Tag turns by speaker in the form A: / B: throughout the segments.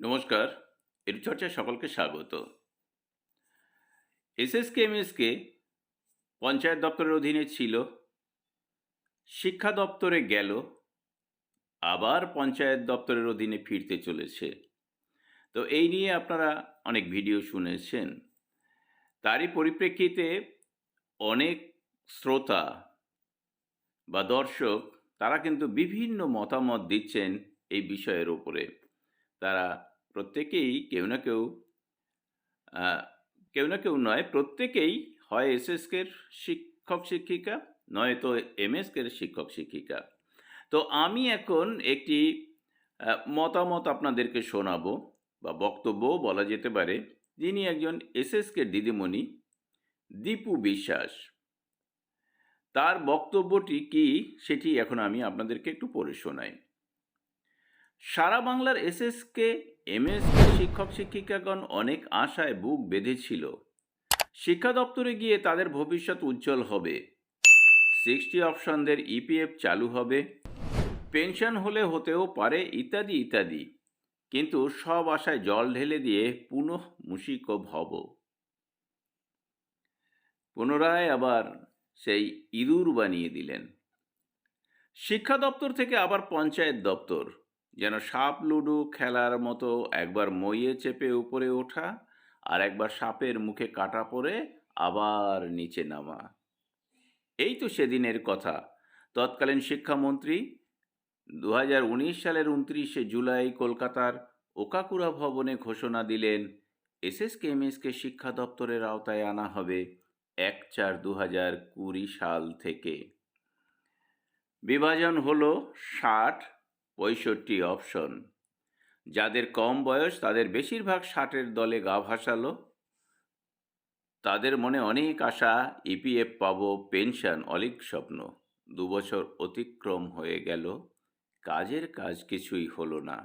A: নমস্কার। এডুচর্চায় সকলকে স্বাগত। এসএসকেএমএসকে পঞ্চায়েত দপ্তরের অধীনে ছিল, শিক্ষা দপ্তরে গেল, আবার পঞ্চায়েত দপ্তরের অধীনে ফিরতে চলেছে। তো এই নিয়ে আপনারা অনেক ভিডিও শুনেছেন। তারই পরিপ্রেক্ষিতে অনেক শ্রোতা বা দর্শক তারা কিন্তু বিভিন্ন মতামত দিচ্ছেন এই বিষয়ের ওপরে। তারা প্রত্যেকেই কেউ না কেউ নয়, প্রত্যেকেই হয় এসএসকের শিক্ষক শিক্ষিকা, নয়তো এমএসকের শিক্ষক শিক্ষিকা। তো আমি এখন একটি মতামত আপনাদেরকে শোনাবো বা বক্তব্য বলা যেতে পারে, যিনি একজন এসএসকের দিদিমণি দীপু বিশ্বাস। তার বক্তব্যটি কি সেটি এখন আমি আপনাদেরকে একটু পড়ে শোনাই। সারা বাংলার এসএসকে এমএসকে শিক্ষক শিক্ষিকাগণ অনেক আশায় বুক বেঁধেছিল, শিক্ষা দপ্তরে গিয়ে তাদের ভবিষ্যৎ উজ্জ্বল হবে, 60 অপশনদের ইপিএফ চালু হবে, পেনশন হলে হতেও পারে, ইত্যাদি ইত্যাদি। কিন্তু সব আশায় জল ঢেলে দিয়ে পুনঃ মুশিক ভব। পুনরায় আবার সেই ইঁদুর বানিয়ে দিলেন। শিক্ষা দপ্তর থেকে আবার পঞ্চায়েত দপ্তর, যেন সাপ লুডু খেলার মতো একবার মইয়ে চেপে উপরে ওঠা আর একবার সাপের মুখে কাটা পড়ে আবার নিচে নামা। এই তো সেদিনের কথা। তৎকালীন শিক্ষামন্ত্রী 2019 সালের 29শে জুলাই কলকাতার ওকাকুরা ভবনে ঘোষণা দিলেন, এসএসকেএমএসকে শিক্ষা দপ্তরের আওতায় আনা হবে 1/4/2020 সাল থেকে। বিভাজন হলো 60-65 অপশন। যাদের কম বয়স তাদের বেশিরভাগ 60-এর দলে গা ভাসালো। তাদের মনে অনেক আশা, ইপিএফ পাবো, পেনশন অলিক স্বপ্ন। 2 বছর অতিক্রম হয়ে গেল, কাজের কাজ কিছুই হলো না।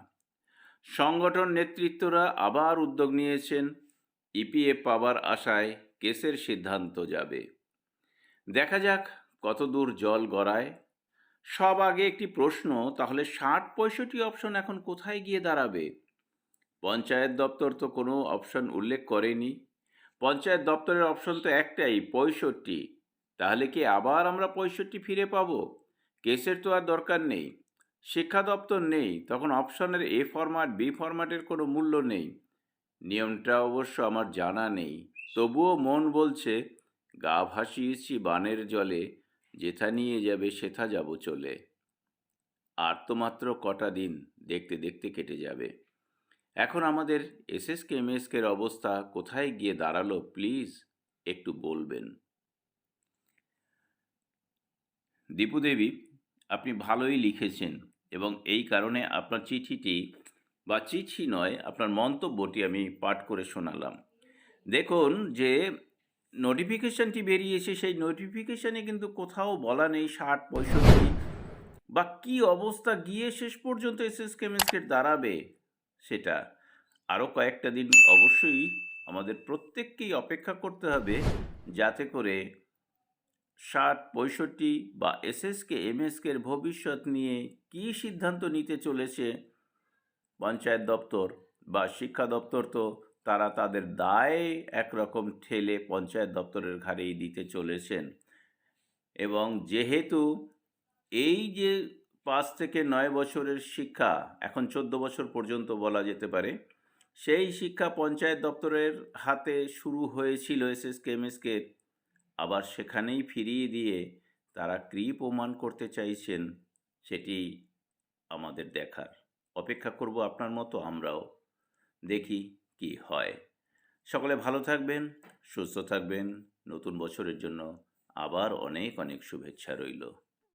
A: সংগঠন নেতৃত্বরা আবার উদ্যোগ নিয়েছেন, ইপিএফ পাবার আশায় কেসের সিদ্ধান্ত যাবে। দেখা যাক কতদূর জল গড়ায়। সব আগে একটি প্রশ্ন, তাহলে 60-65 অপশন এখন কোথায় গিয়ে দাঁড়াবে? পঞ্চায়েত দপ্তর তো কোনো অপশন উল্লেখ করেনি। পঞ্চায়েত দপ্তরের অপশন তো একটাই, 65। তাহলে কি আবার আমরা 65 ফিরে পাবো? কেসের তো আর দরকার নেই। শিক্ষা দপ্তর নেই, তখন অপশনের এ ফরম্যাট বি ফরম্যাটের কোনো মূল্য নেই। নিয়মটা অবশ্য আমার জানা নেই, তবুও মন বলছে গা ভাসিয়েছি বানের জলে, যেথা নিয়ে যাবে সেথা যাব চলে। আর তো মাত্র কটা দিন, দেখতে দেখতে কেটে যাবে। এখন আমাদের এসএসকেএমএসকের অবস্থা কোথায় গিয়ে দাঁড়ালো, প্লিজ একটু বলবেন। দীপু দেবী, আপনি ভালোই লিখেছেন এবং এই কারণে আপনার চিঠিটি বা চিঠি নয়, আপনার মন্তব্যটি আমি পাঠ করে শোনালাম। দেখুন, যে নোটিফিকেশানটি বেরিয়েছে সেই নোটিফিকেশানে কিন্তু কোথাও বলা নেই 60-65 বা কী অবস্থা গিয়ে শেষ পর্যন্ত এসএসকেএমএসকের দাঁড়াবে সেটা। আরও কয়েকটা দিন অবশ্যই আমাদের প্রত্যেককেই অপেক্ষা করতে হবে, যাতে করে 60-65 বা এসএসকেএমএসকের ভবিষ্যৎ নিয়ে কী সিদ্ধান্ত নিতে চলেছে পঞ্চায়েত দপ্তর বা শিক্ষা দপ্তর, তো তারা তাদের দায় একরকম ঠেলে পঞ্চায়েত দপ্তরের ঘাড়েই দিতে চলেছেন। এবং যেহেতু এই যে 5 থেকে 9 বছরের শিক্ষা, এখন 14 বছর পর্যন্ত বলা যেতে পারে, সেই শিক্ষা পঞ্চায়েত দপ্তরের হাতে শুরু হয়েছিল এসএসকেএমএসকে, আবার সেখানেই ফিরিয়ে দিয়ে তারা কী প্রমাণ করতে চাইছেন সেটি আমাদের দেখার। অপেক্ষা করব আপনার মতো আমরাও, দেখি কি হয়। সকলে ভালো থাকবেন, সুস্থ থাকবেন। নতুন বছরের জন্য আবার অনেক অনেক শুভেচ্ছা রইল।